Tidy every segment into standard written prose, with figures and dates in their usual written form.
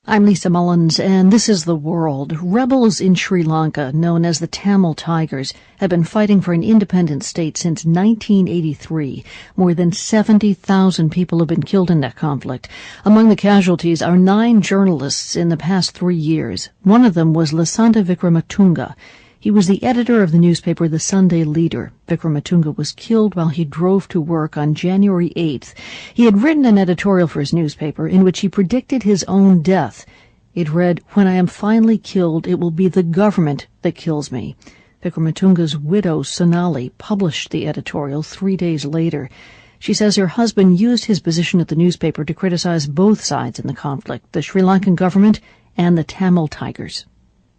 I'm Lisa Mullins, and this is The World. Rebels in Sri Lanka, known as the Tamil Tigers, have been fighting for an independent state since 1983. More than 70,000 people have been killed in that conflict. Among the casualties are 9 journalists in the past 3 years. One of them was Lasantha Wickrematunge. He was the editor of the newspaper The Sunday Leader. Wickrematunge was killed while he drove to work on January 8th. He had written an editorial for his newspaper in which he predicted his own death. It read, "When I am finally killed, it will be the government that kills me." Wickrematunge's widow, Sonali, published the editorial 3 days later. She says her husband used his position at the newspaper to criticize both sides in the conflict, the Sri Lankan government and the Tamil Tigers.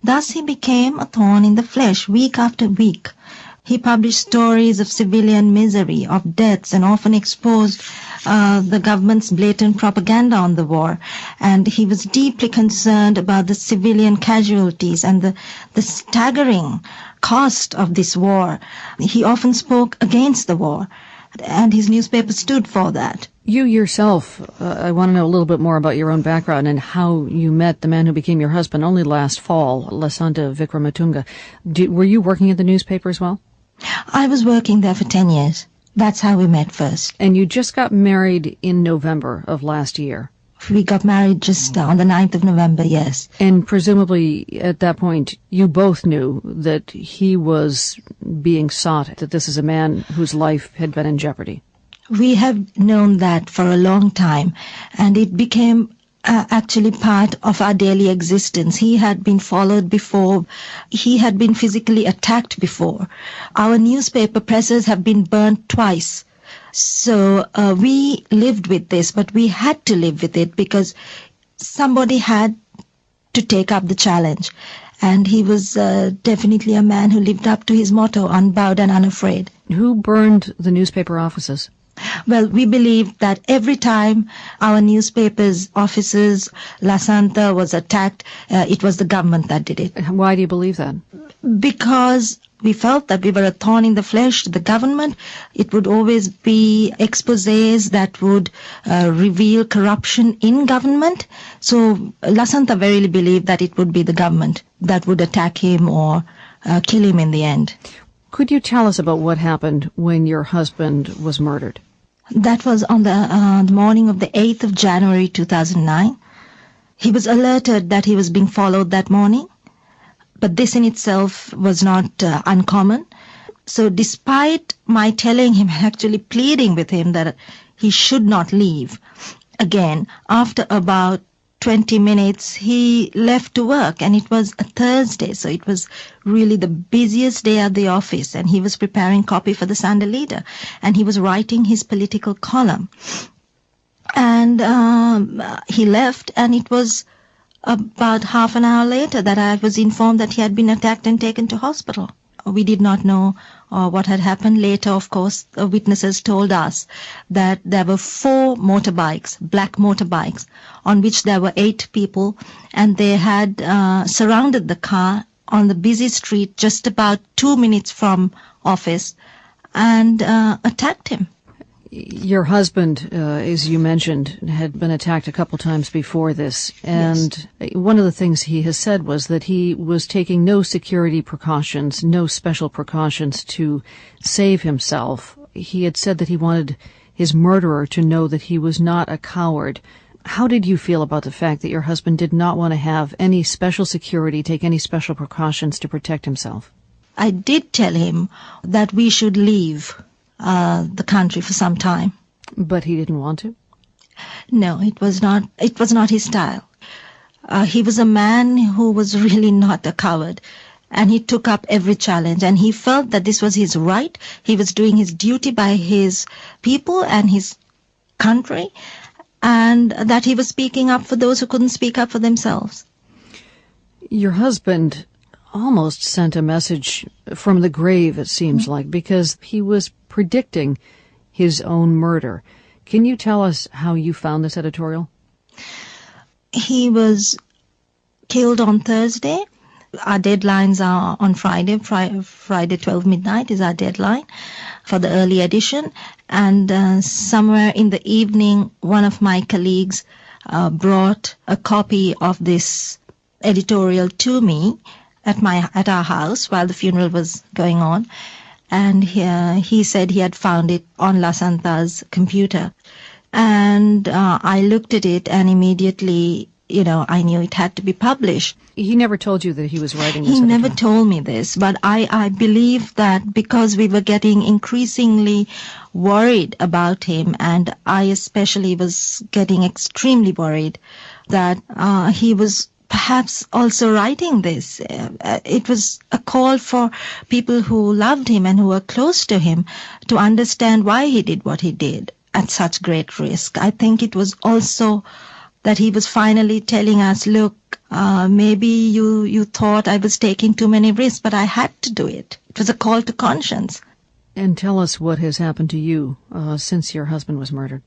Thus he became a thorn in the flesh week after week. He published stories of civilian misery, of deaths, and often exposed the government's blatant propaganda on the war. And he was deeply concerned about the civilian casualties and the staggering cost of this war. He often spoke against the war, and his newspaper stood for that. You yourself, I want to know a little bit more about your own background and how you met the man who became your husband only last fall, Lasantha Wickrematunge. Were you working at the newspaper as well? I was working there for 10 years. That's how we met first. And you just got married in November of last year. We got married just on the 9th of November, yes. And presumably at that point you both knew that he was being sought, that this is a man whose life had been in jeopardy. We have known that for a long time, and it became actually part of our daily existence. He had been followed before. He had been physically attacked before. Our newspaper presses have been burnt twice. So we lived with this, but we had to live with it because somebody had to take up the challenge. And he was definitely a man who lived up to his motto, unbowed and unafraid. Who burned the newspaper offices? Well, we believe that every time our newspaper's offices, Lasantha was attacked, it was the government that did it. Why do you believe that? Because we felt that we were a thorn in the flesh to the government. It would always be exposés that would reveal corruption in government. So Lasantha verily believed that it would be the government that would attack him or kill him in the end. Could you tell us about what happened when your husband was murdered? That was on the morning of the 8th of January 2009. He was alerted that he was being followed that morning, but this in itself was not uncommon. So despite my telling him, actually pleading with him that he should not leave, again, after about 20 minutes, he left to work, and it was a Thursday, so it was really the busiest day at the office, and he was preparing copy for the Sunday Leader, and he was writing his political column. And he left, and it was about half an hour later that I was informed that he had been attacked and taken to hospital. We did not know what had happened. Later, of course, witnesses told us that there were 4 motorbikes, black motorbikes, on which there were 8 people, and they had surrounded the car on the busy street just about 2 minutes from office and attacked him. Your husband, as you mentioned, had been attacked a couple times before this, and yes. One of the things he has said was that he was taking no security precautions, no special precautions to save himself. He had said that he wanted his murderer to know that he was not a coward. How did you feel about the fact that your husband did not want to have any special security, take any special precautions to protect himself? I did tell him that we should leave the country for some time. But he didn't want to? No, it was not his style. He was a man who was really not a coward, and he took up every challenge, and he felt that this was his right. He was doing his duty by his people and his country, and that he was speaking up for those who couldn't speak up for themselves. Your husband almost sent a message from the grave, it seems like, because he was predicting his own murder. Can you tell us how you found this editorial? He was killed on Thursday. Our deadlines are on Friday. Friday 12 midnight is our deadline for the early edition. And somewhere in the evening, one of my colleagues brought a copy of this editorial to me at our house while the funeral was going on, and he said he had found it on Lasantha's computer. And I looked at it, and immediately, I knew it had to be published. He never told you that he was writing this? He never told me this, but I believe that because we were getting increasingly worried about him, and I especially was getting extremely worried that he was perhaps also writing this. It was a call for people who loved him and who were close to him to understand why he did what he did at such great risk. I think it was also that he was finally telling us, look, maybe you thought I was taking too many risks, but I had to do it. It was a call to conscience. And tell us what has happened to you since your husband was murdered.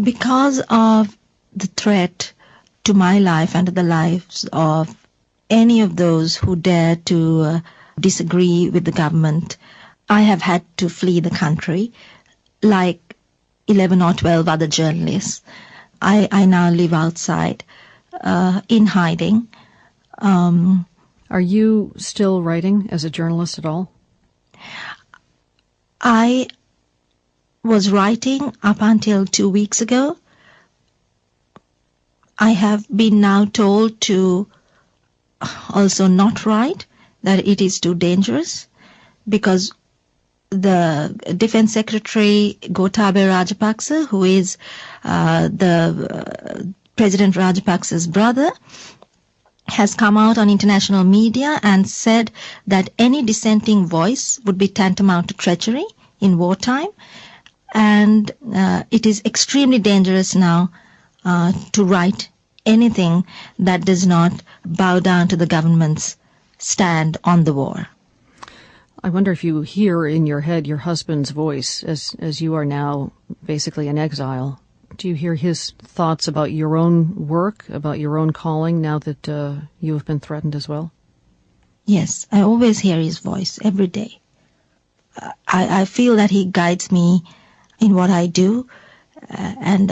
Because of the threat to my life and to the lives of any of those who dare to disagree with the government, I have had to flee the country like 11 or 12 other journalists. I now live outside in hiding. Are you still writing as a journalist at all? I was writing up until 2 weeks ago. I have been now told to also not write, that it is too dangerous, because the Defense Secretary Gotabaya Rajapaksa, who is the President Rajapaksa's brother, has come out on international media and said that any dissenting voice would be tantamount to treachery in wartime, and it is extremely dangerous now to write anything that does not bow down to the government's stand on the war. I wonder if you hear in your head your husband's voice as you are now basically in exile. Do you hear his thoughts about your own work, about your own calling, now that you have been threatened as well? Yes, I always hear his voice every day. I feel that he guides me in what I do, and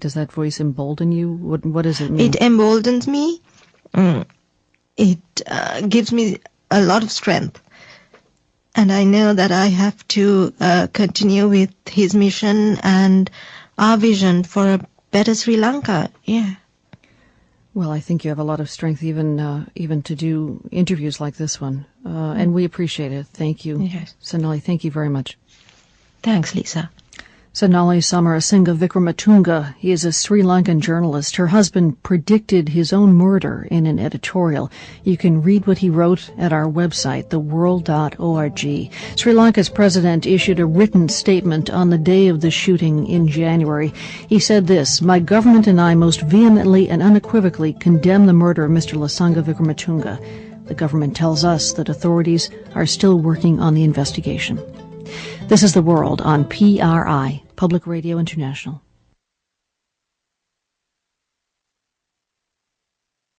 Does that voice embolden you? What does it mean? It emboldens me. It gives me a lot of strength. And I know that I have to continue with his mission and our vision for a better Sri Lanka. Yeah. Well, I think you have a lot of strength even to do interviews like this one. And we appreciate it. Thank you. Yes. Sonali, thank you very much. Thanks, Lisa. Sonali Wickrematunge. He is a Sri Lankan journalist. Her husband predicted his own murder in an editorial. You can read what he wrote at our website, theworld.org. Sri Lanka's president issued a written statement on the day of the shooting in January. He said this: "My government and I most vehemently and unequivocally condemn the murder of Mr. Lasantha Wickrematunge. The government tells us that authorities are still working on the investigation." This is The World on PRI, Public Radio International.